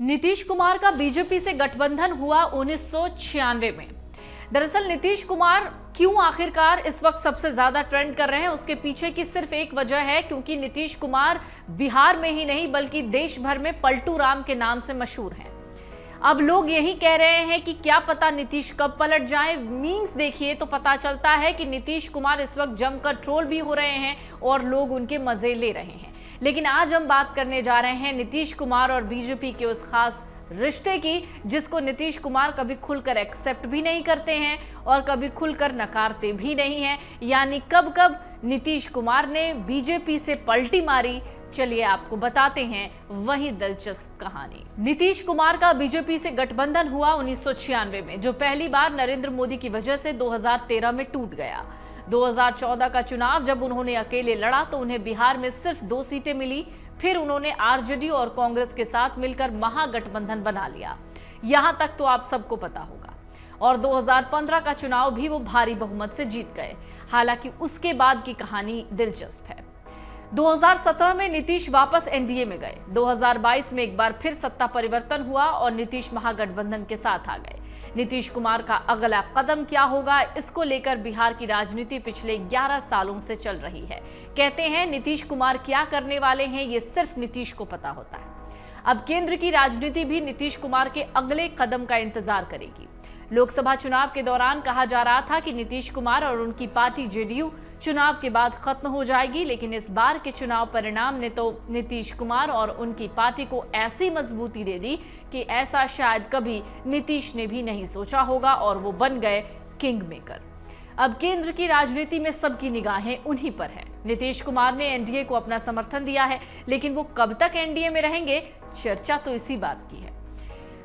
नीतीश कुमार का बीजेपी से गठबंधन हुआ 1996 में। दरअसल नीतीश कुमार क्यों आखिरकार इस वक्त सबसे ज्यादा ट्रेंड कर रहे हैं, उसके पीछे की सिर्फ एक वजह है, क्योंकि नीतीश कुमार बिहार में ही नहीं बल्कि देश भर में पलटू राम के नाम से मशहूर हैं। अब लोग यही कह रहे हैं कि क्या पता नीतीश कब पलट जाएं। मीम्स देखिए तो पता चलता है कि नीतीश कुमार इस वक्त जमकर ट्रोल भी हो रहे हैं और लोग उनके मजे ले रहे हैं। लेकिन आज हम बात करने जा रहे हैं नीतीश कुमार और बीजेपी के उस खास रिश्ते की, जिसको नीतीश कुमार कभी खुलकर एक्सेप्ट भी नहीं करते हैं और कभी खुलकर नकारते भी नहीं हैं। यानी कब कब नीतीश कुमार ने बीजेपी से पलटी मारी, चलिए आपको बताते हैं वही दिलचस्प कहानी। नीतीश कुमार का बीजेपी से गठबंधन हुआ 1996 में, जो पहली बार नरेंद्र मोदी की वजह से 2013 में टूट गया। 2014 का चुनाव जब उन्होंने अकेले लड़ा तो उन्हें बिहार में सिर्फ 2 सीटें मिली। फिर उन्होंने आरजेडी और कांग्रेस के साथ मिलकर महागठबंधन बना लिया। यहां तक तो आप सबको पता होगा। और 2015 का चुनाव भी वो भारी बहुमत से जीत गए। हालांकि उसके बाद की कहानी दिलचस्प है। 2017 में नीतीश वापस एनडीए में गए। 2022 में एक बार फिर सत्ता परिवर्तन हुआ और नीतीश महागठबंधन के साथ आ गए। नीतीश कुमार का अगला कदम क्या होगा, इसको लेकर बिहार की राजनीति पिछले 11 सालों से चल रही है। कहते हैं नीतीश कुमार क्या करने वाले हैं ये सिर्फ नीतीश को पता होता है। अब केंद्र की राजनीति भी नीतीश कुमार के अगले कदम का इंतजार करेगी। लोकसभा चुनाव के दौरान कहा जा रहा था कि नीतीश कुमार और उनकी पार्टी जेडीयू चुनाव के बाद खत्म हो जाएगी, लेकिन इस बार के चुनाव परिणाम ने तो नीतीश कुमार और उनकी पार्टी को ऐसी मजबूती दे दी कि ऐसा शायद कभी नीतीश ने भी नहीं सोचा होगा और वो बन गए किंग मेकर। अब केंद्र की राजनीति में सबकी निगाहें उन्हीं पर हैं। नीतीश कुमार ने एनडीए को अपना समर्थन दिया है, लेकिन वो कब तक एनडीए में रहेंगे, चर्चा तो इसी बात की है।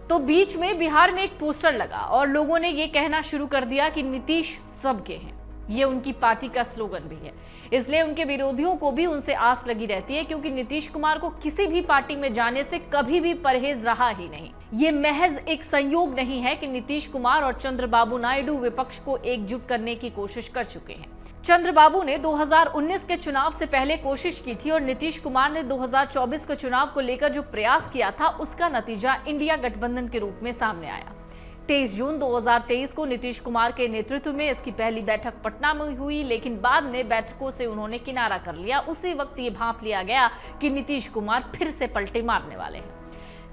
तो बीच में बिहार में एक पोस्टर लगा और लोगों ने ये कहना शुरू कर दिया कि नीतीश सबके हैं। ये उनकी पार्टी का स्लोगन भी है, इसलिए उनके विरोधियों को भी उनसे आस लगी रहती है, क्योंकि नीतीश कुमार को किसी भी पार्टी में जाने से कभी भी परहेज रहा ही नहीं। ये महज एक संयोग नहीं है कि नीतीश कुमार और चंद्रबाबू नायडू विपक्ष को एकजुट करने की कोशिश कर चुके हैं। चंद्रबाबू ने 2019 के चुनाव से पहले कोशिश की थी और नीतीश कुमार ने 2024 के चुनाव को लेकर जो प्रयास किया था उसका नतीजा इंडिया गठबंधन के रूप में सामने आया। 23 जून 2023 को नीतीश कुमार के नेतृत्व में इसकी पहली बैठक पटना में हुई, लेकिन बाद में बैठकों से उन्होंने किनारा कर लिया। उसी वक्त ये भांप लिया गया कि नीतीश कुमार फिर से पलटे मारने वाले हैं।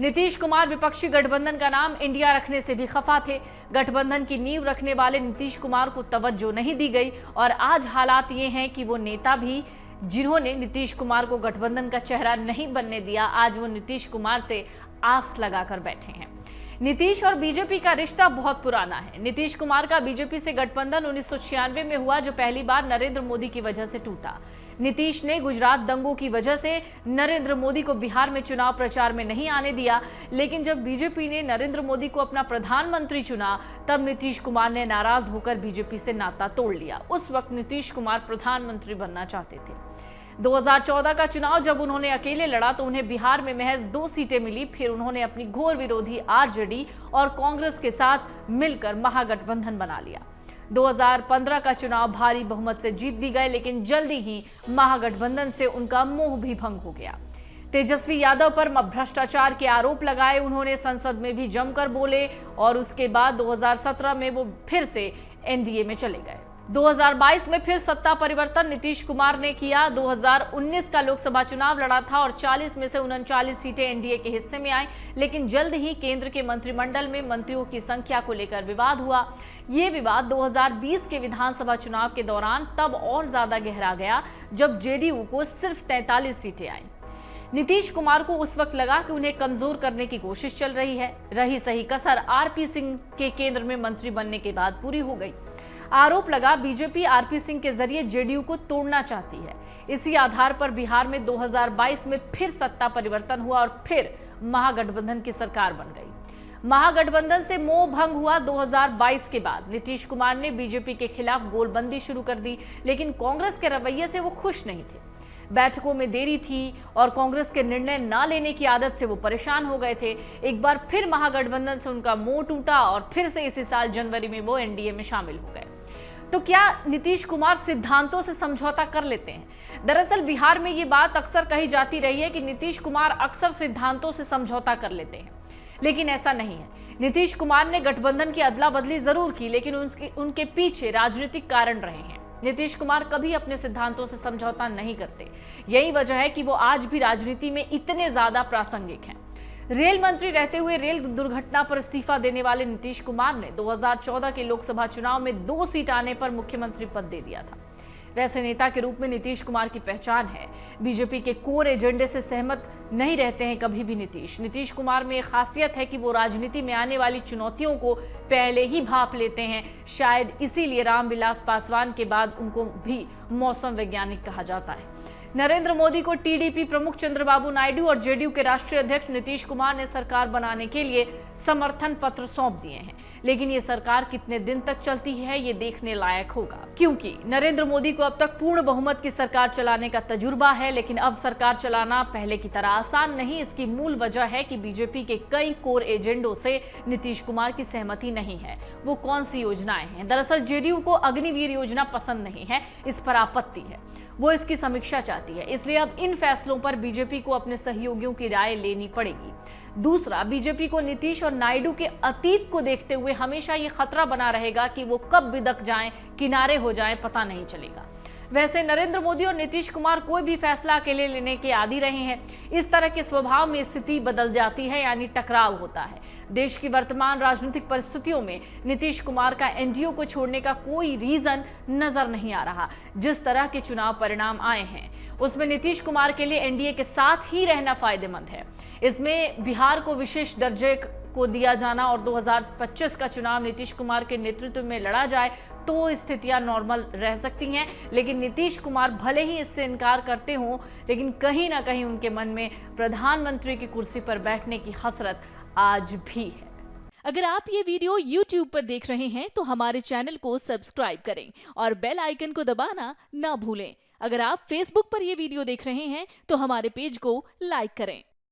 नीतीश कुमार विपक्षी गठबंधन का नाम इंडिया रखने से भी खफा थे। गठबंधन की नींव रखने वाले नीतीश कुमार को तवज्जो नहीं दी गई और आज हालात ये हैं कि वो नेता भी जिन्होंने नीतीश कुमार को गठबंधन का चेहरा नहीं बनने दिया, आज वो नीतीश कुमार से आस लगाकर बैठे हैं। नीतीश और बीजेपी का रिश्ता बहुत पुराना है। नीतीश कुमार का बीजेपी से गठबंधन 1996 में हुआ, जो पहली बार नरेंद्र मोदी की वजह से टूटा। नीतीश ने गुजरात दंगों की वजह से नरेंद्र मोदी को बिहार में चुनाव प्रचार में नहीं आने दिया, लेकिन जब बीजेपी ने नरेंद्र मोदी को अपना प्रधानमंत्री चुना तब नीतीश कुमार ने नाराज होकर बीजेपी से नाता तोड़ लिया। उस वक्त नीतीश कुमार प्रधानमंत्री बनना चाहते थे। 2014 का चुनाव जब उन्होंने अकेले लड़ा तो उन्हें बिहार में महज 2 सीटें मिली। फिर उन्होंने अपनी घोर विरोधी आरजेडी और कांग्रेस के साथ मिलकर महागठबंधन बना लिया। 2015 का चुनाव भारी बहुमत से जीत भी गए, लेकिन जल्दी ही महागठबंधन से उनका मोह भी भंग हो गया। तेजस्वी यादव पर भ्रष्टाचार के आरोप लगाए, उन्होंने संसद में भी जमकर बोले और उसके बाद 2017 में वो फिर से एनडीए में चले गए। 2022 में फिर सत्ता परिवर्तन नीतीश कुमार ने किया। 2019 का लोकसभा चुनाव लड़ा था और 40 में से 39 सीटें एनडीए के हिस्से में आई, लेकिन जल्द ही केंद्र के मंत्रिमंडल में मंत्रियों की संख्या को लेकर विवाद हुआ। ये विवाद 2020 के विधानसभा चुनाव के दौरान तब और ज्यादा गहरा गया जब जेडीयू को सिर्फ 43 सीटें आई। नीतीश कुमार को उस वक्त लगा कि उन्हें कमजोर करने की कोशिश चल रही है। रही सही कसर आरपी सिंह के केंद्र में मंत्री बनने के बाद पूरी हो गई। आरोप लगा बीजेपी आरपी सिंह के जरिए जेडीयू को तोड़ना चाहती है। इसी आधार पर बिहार में 2022 में फिर सत्ता परिवर्तन हुआ और फिर महागठबंधन की सरकार बन गई। महागठबंधन से मोह भंग हुआ। 2022 के बाद नीतीश कुमार ने बीजेपी के खिलाफ गोलबंदी शुरू कर दी, लेकिन कांग्रेस के रवैये से वो खुश नहीं थे। बैठकों में देरी थी और कांग्रेस के निर्णय न लेने की आदत से वो परेशान हो गए थे। एक बार फिर महागठबंधन से उनका मोह टूटा और फिर से इसी साल जनवरी में वो एनडीए में शामिल हो गए। तो क्या नीतीश कुमार सिद्धांतों से समझौता कर लेते हैं? दरअसल बिहार में ये बात अक्सर कही जाती रही है कि नीतीश कुमार अक्सर सिद्धांतों से समझौता कर लेते हैं। लेकिन ऐसा नहीं है। नीतीश कुमार ने गठबंधन की अदला बदली जरूर की, लेकिन उनके पीछे राजनीतिक कारण रहे हैं। नीतीश कुमार कभी अपने सिद्धांतों से समझौता नहीं करते। यही वजह है कि वो आज भी राजनीति में इतने ज्यादा प्रासंगिक हैं। रेल मंत्री रहते हुए रेल दुर्घटना पर इस्तीफा देने वाले नीतीश कुमार ने 2014 के लोकसभा चुनाव में 2 सीट आने पर मुख्यमंत्री पद दे दिया था। वैसे नेता के रूप में नीतीश कुमार की पहचान है। बीजेपी के कोर एजेंडे से सहमत नहीं रहते हैं कभी भी नीतीश कुमार में एक खासियत है कि वो राजनीति में आने वाली चुनौतियों को पहले ही भांप लेते हैं। शायद इसीलिए रामविलास पासवान के बाद उनको भी मौसम वैज्ञानिक कहा जाता है। नरेंद्र मोदी को टीडीपी प्रमुख चंद्रबाबू नायडू और जेडीयू के राष्ट्रीय अध्यक्ष नीतीश कुमार ने सरकार बनाने के लिए समर्थन पत्र सौंप दिए हैं, लेकिन ये सरकार कितने दिन तक चलती है ये देखने लायक होगा, क्योंकि नरेंद्र मोदी को अब तक पूर्ण बहुमत की सरकार चलाने का तजुर्बा है। लेकिन अब सरकार चलाना पहले की तरह आसान नहीं। इसकी मूल वजह है कि बीजेपी के कई कोर एजेंडों से नीतीश कुमार की सहमति नहीं है। वो कौन सी योजनाएं हैं? दरअसल जेडीयू को अग्निवीर योजना पसंद नहीं है, इस पर आपत्ति है। वो इसकी समीक्षा चाहती है, इसलिए अब इन फैसलों पर बीजेपी को अपने सहयोगियों की राय लेनी पड़ेगी। दूसरा, बीजेपी को नीतीश और नायडू के अतीत को देखते हुए हमेशा ये खतरा बना रहेगा कि वो कब बिदक जाएं, किनारे हो जाएं, पता नहीं चलेगा। वैसे नरेंद्र मोदी और नीतीश कुमार कोई भी फैसला अकेले लेने के आदी रहे हैं। इस तरह के स्वभाव में स्थिति बदल जाती है, यानी टकराव होता है। देश की वर्तमान राजनीतिक परिस्थितियों में नीतीश कुमार का एनडीए को छोड़ने का कोई रीजन नजर नहीं आ रहा। जिस तरह के चुनाव परिणाम आए हैं उसमें नीतीश कुमार के लिए एनडीए के साथ ही रहना फायदेमंद है। इसमें बिहार को विशेष दर्जे को दिया जाना और 2025 का चुनाव नीतीश कुमार के नेतृत्व में लड़ा जाए तो स्थितियां नॉर्मल रह सकती हैं। लेकिन नीतीश कुमार भले ही इससे इनकार करते हों, लेकिन कहीं ना कहीं उनके मन में प्रधानमंत्री की कुर्सी पर बैठने की हसरत आज भी है। अगर आप ये वीडियो YouTube पर देख रहे हैं तो हमारे चैनल को सब्सक्राइब करें और बेल आइकन को दबाना ना भूलें। अगर आप Facebook पर ये वीडियो देख रहे हैं तो हमारे पेज को लाइक करें।